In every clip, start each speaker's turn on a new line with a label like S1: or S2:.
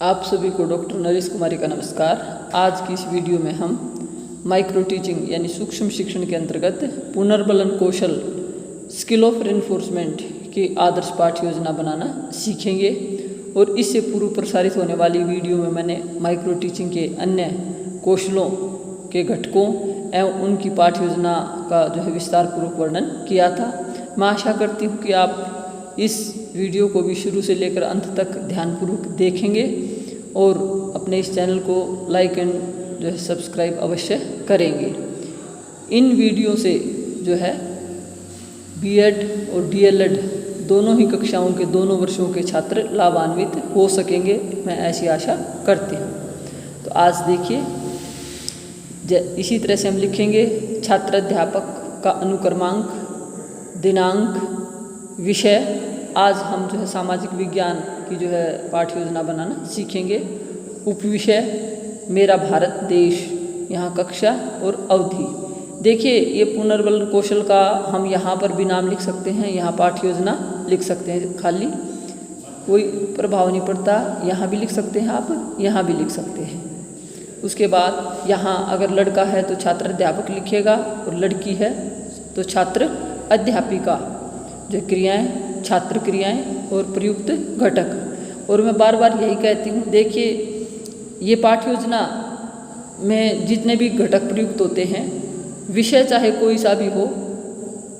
S1: आप सभी को डॉक्टर नरेश कुमारी का नमस्कार। आज की इस वीडियो में हम माइक्रो टीचिंग यानी सूक्ष्म शिक्षण के अंतर्गत पुनर्बलन कौशल स्किल ऑफ रेनफोर्समेंट की आदर्श पाठ्य योजना बनाना सीखेंगे। और इससे पूर्व प्रसारित होने वाली वीडियो में मैंने माइक्रो टीचिंग के अन्य कौशलों के घटकों एवं उनकी पाठ्य योजना का जो है विस्तार पूर्वक वर्णन किया था। मैं आशा करती हूँ कि आप इस वीडियो को भी शुरू से लेकर अंत तक ध्यानपूर्वक देखेंगे और अपने इस चैनल को लाइक एंड जो है सब्सक्राइब अवश्य करेंगे। इन वीडियो से जो है बीएड और डीएलएड दोनों ही कक्षाओं के दोनों वर्षों के छात्र लाभान्वित हो सकेंगे, मैं ऐसी आशा करती हूँ। तो आज देखिए, इसी तरह से हम लिखेंगे छात्र अध्यापक का अनुक्रमांक, दिनांक, विषय। आज हम जो है सामाजिक विज्ञान की जो है पाठ्य योजना बनाना सीखेंगे। उपविषय मेरा भारत देश, यहाँ कक्षा और अवधि। देखिए, ये पुनर्बलन कौशल का हम यहाँ पर भी नाम लिख सकते हैं, यहाँ पाठ्य योजना लिख सकते हैं, खाली कोई प्रभाव नहीं पड़ता। यहाँ भी लिख सकते हैं आप, यहाँ भी लिख सकते हैं। उसके बाद यहाँ अगर लड़का है तो छात्र अध्यापक लिखेगा और लड़की है तो छात्र अध्यापिका। जो क्रियाएं, छात्र क्रियाएं और प्रयुक्त घटक। और मैं बार बार यही कहती हूँ, देखिए ये पाठ्य योजना में जितने भी घटक प्रयुक्त होते हैं, विषय चाहे कोई सा भी हो,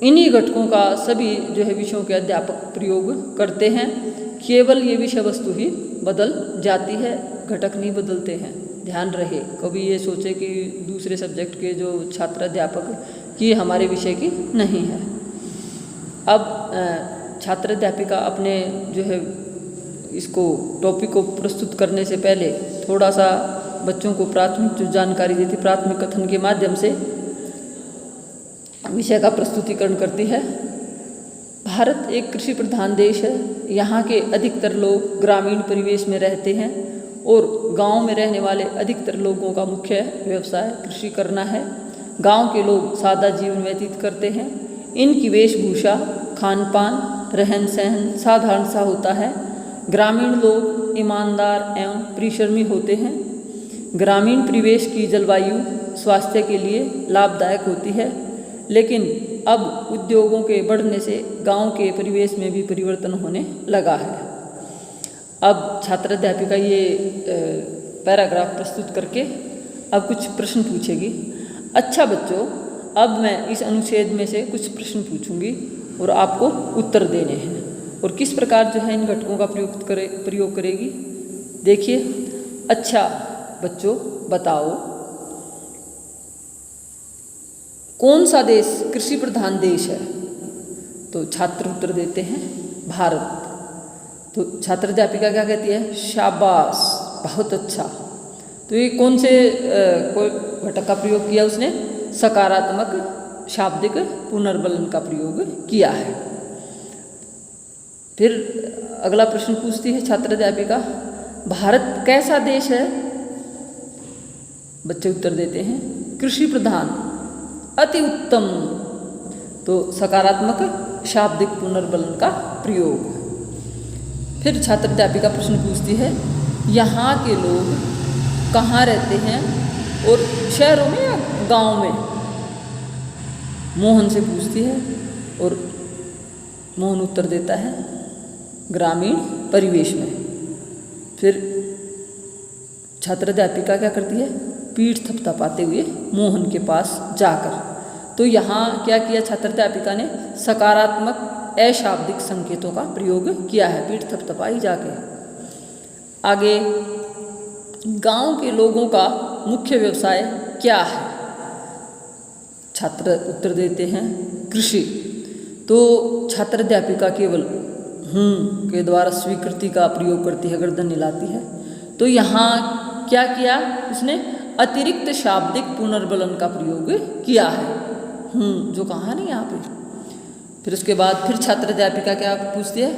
S1: इन्हीं घटकों का सभी जो है विषयों के अध्यापक प्रयोग करते हैं। केवल ये विषय वस्तु ही बदल जाती है, घटक नहीं बदलते हैं। ध्यान रहे, कभी ये सोचे कि दूसरे सब्जेक्ट के जो छात्र अध्यापक की हमारे विषय की नहीं है। अब छात्र अध्यापिका अपने जो है इसको टॉपिक को प्रस्तुत करने से पहले थोड़ा सा बच्चों को प्राथमिक जो जानकारी देती, प्राथमिक कथन के माध्यम से विषय का प्रस्तुतिकरण करती है। भारत एक कृषि प्रधान देश है। यहाँ के अधिकतर लोग ग्रामीण परिवेश में रहते हैं और गांव में रहने वाले अधिकतर लोगों का मुख्य व्यवसाय कृषि करना है। गांव के लोग सादा जीवन व्यतीत करते हैं। इनकी वेशभूषा, खान पान, रहन सहन साधारण सा होता है। ग्रामीण लोग ईमानदार एवं परिश्रमी होते हैं। ग्रामीण परिवेश की जलवायु स्वास्थ्य के लिए लाभदायक होती है, लेकिन अब उद्योगों के बढ़ने से गांव के परिवेश में भी परिवर्तन होने लगा है। अब छात्र अध्यापिका ये पैराग्राफ प्रस्तुत करके अब कुछ प्रश्न पूछेगी। अच्छा बच्चों, अब मैं इस अनुच्छेद में से कुछ प्रश्न पूछूंगी और आपको उत्तर देने हैं। और किस प्रकार जो है इन घटकों का प्रयोग करेगी। देखिए, अच्छा बच्चों बताओ, कौन सा देश कृषि प्रधान देश है? तो छात्र उत्तर देते हैं भारत। तो छात्र अध्यापिका क्या कहती है? शाबाश, बहुत अच्छा। तो ये कौन से कोई घटक का प्रयोग किया उसने? सकारात्मक शाब्दिक पुनर्बलन का प्रयोग किया है। फिर अगला प्रश्न पूछती है छात्र अध्यापिका, भारत कैसा देश है? बच्चे उत्तर देते हैं कृषि प्रधान, अति उत्तम। तो सकारात्मक शाब्दिक पुनर्बलन का प्रयोग। फिर छात्र अध्यापिका प्रश्न पूछती है, यहाँ के लोग कहाँ रहते हैं और शहरों में या गांव में? मोहन से पूछती है और मोहन उत्तर देता है ग्रामीण परिवेश में। फिर छात्र अध्यापिका क्या करती है? पीठ थपथपाते हुए मोहन के पास जाकर। तो यहाँ क्या किया छात्र अध्यापिका ने? सकारात्मक अशाब्दिक संकेतों का प्रयोग किया है, पीठ थपथपाई जाके। आगे, गांव के लोगों का मुख्य व्यवसाय क्या है? छात्र उत्तर देते हैं कृषि। तो छात्र अध्यापिका केवल हूँ के द्वारा स्वीकृति का प्रयोग करती है, गर्दन हिलाती है। तो यहाँ क्या किया उसने? अतिरिक्त शाब्दिक पुनर्बलन का प्रयोग किया है, हूँ जो कहा नहीं यहाँ पे। फिर उसके बाद फिर छात्र अध्यापिका क्या पूछती है?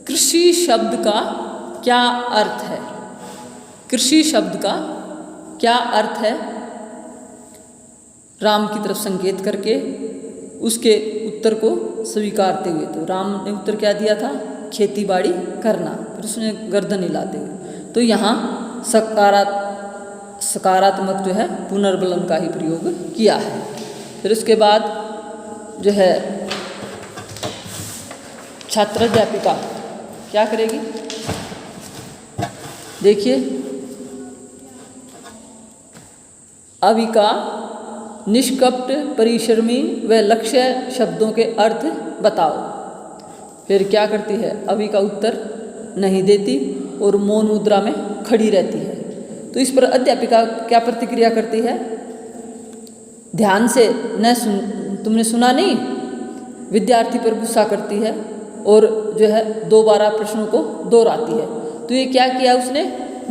S1: कृषि शब्द का क्या अर्थ है? कृषि शब्द का क्या अर्थ है? राम की तरफ संकेत करके उसके उत्तर को स्वीकारते हुए। तो राम ने उत्तर क्या दिया था? खेती बाड़ी करना। फिर उसने गर्दन हिलाते हुए। तो यहाँ सकारात्मक जो है पुनर्बलन का ही प्रयोग किया है। फिर उसके बाद जो है छात्र अध्यापिका क्या करेगी, देखिए, अविका निष्कपट परिश्रमी व लक्ष्य शब्दों के अर्थ बताओ। फिर क्या करती है, अविका उत्तर नहीं देती और मौन मुद्रा में खड़ी रहती है। तो इस पर अध्यापिका क्या प्रतिक्रिया करती है, ध्यान से न सुन, तुमने सुना नहीं, विद्यार्थी पर गुस्सा करती है और जो है दोबारा प्रश्नों को दोहराती है। तो ये क्या किया उसने,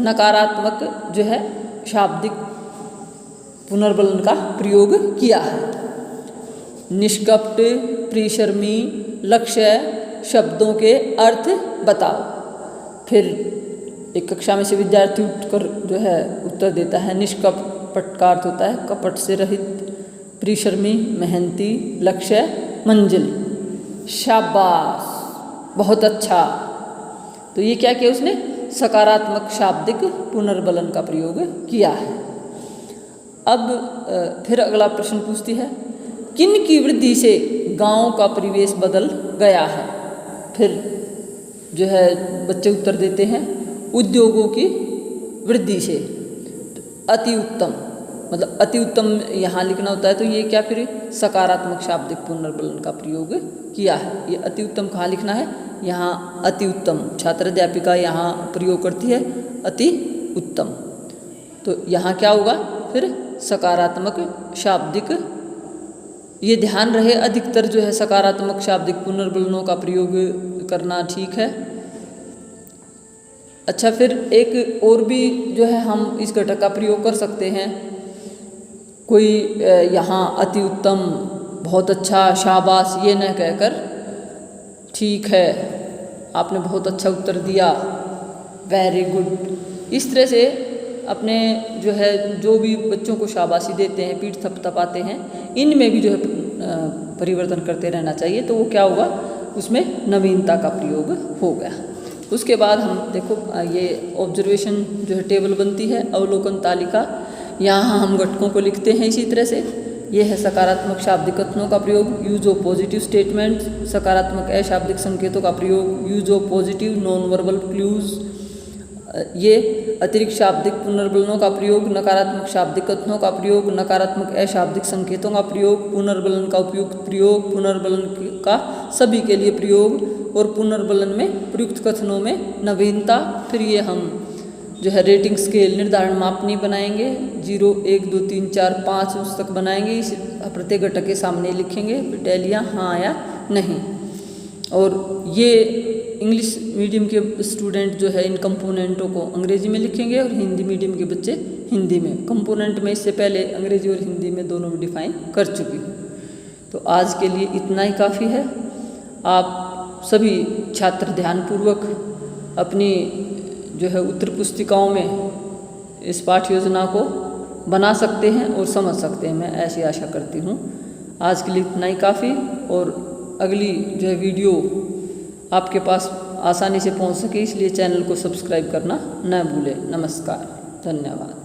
S1: नकारात्मक जो है शाब्दिक पुनर्बलन का प्रयोग किया है। निष्कपट परिश्रमी लक्ष्य शब्दों के अर्थ बताओ। फिर एक कक्षा में से विद्यार्थी उठकर जो है उत्तर देता है, निष्कपट का अर्थ होता है कपट से रहित, परिश्रमी मेहनती, लक्ष्य मंजिल। शाबाश, बहुत अच्छा। तो ये क्या किया उसने, सकारात्मक शाब्दिक पुनर्बलन का प्रयोग किया है। अब फिर अगला प्रश्न पूछती है, किन की वृद्धि से गांव का परिवेश बदल गया है। फिर जो है बच्चे उत्तर देते हैं, उद्योगों की वृद्धि से। अति उत्तम, मतलब अति उत्तम यहाँ लिखना होता है, तो ये क्या फिर सकारात्मक शाब्दिक पुनर्बलन का प्रयोग किया है। ये अति उत्तम कहाँ लिखना है, यहाँ अति उत्तम, छात्र अध्यापिका यहाँ प्रयोग करती है अति उत्तम। तो यहाँ क्या होगा फिर सकारात्मक शाब्दिक, ये ध्यान रहे अधिकतर जो है सकारात्मक शाब्दिक पुनर्बलनों का प्रयोग करना ठीक है। अच्छा, फिर एक और भी जो है हम इस घटक का प्रयोग कर सकते हैं। कोई यहाँ अति उत्तम, बहुत अच्छा, शाबाश ये न कहकर ठीक है, आपने बहुत अच्छा उत्तर दिया, वेरी गुड, इस तरह से अपने जो है जो भी बच्चों को शाबाशी देते हैं, पीठ थपथपाते हैं, इनमें भी जो है परिवर्तन करते रहना चाहिए। तो वो क्या होगा, उसमें नवीनता का प्रयोग हो गया। उसके बाद हम देखो ये ऑब्जर्वेशन जो है टेबल बनती है, अवलोकन तालिका, यहाँ हम घटकों को लिखते हैं इसी तरह से। ये है सकारात्मक शाब्दिक कथनों का प्रयोग, यूज ऑफ पॉजिटिव स्टेटमेंट, सकारात्मक अशाब्दिक संकेतों का प्रयोग, use of positive non verbal clues, ये अतिरिक्त शाब्दिक पुनर्बलनों का प्रयोग, नकारात्मक शाब्दिक कथनों का प्रयोग, नकारात्मक अशाब्दिक संकेतों का प्रयोग, पुनर्बलन का उपयुक्त प्रयोग, पुनर्बलन का सभी के लिए प्रयोग और पुनर्बलन में प्रयुक्त कथनों में नवीनता। फिर ये हम जो है रेटिंग स्केल निर्धारण मापनी बनाएंगे, 0, 1, 2, 3, 4, 5 उस तक बनाएंगे। इस प्रत्येक घटक के सामने लिखेंगे बिटेलिया हाँ या नहीं। और ये इंग्लिश मीडियम के स्टूडेंट जो है इन कंपोनेंटों को अंग्रेजी में लिखेंगे और हिंदी मीडियम के बच्चे हिंदी में। कंपोनेंट में इससे पहले अंग्रेजी और हिंदी में दोनों में डिफाइन कर चुकी हूँ। तो आज के लिए इतना ही काफ़ी है। आप सभी छात्र ध्यानपूर्वक अपनी जो है उत्तर पुस्तिकाओं में इस पाठ्य योजना को बना सकते हैं और समझ सकते हैं, मैं ऐसी आशा करती हूँ। आज के लिए इतना ही काफ़ी, और अगली जो है वीडियो आपके पास आसानी से पहुँच सके इसलिए चैनल को सब्सक्राइब करना न भूलें। नमस्कार, धन्यवाद।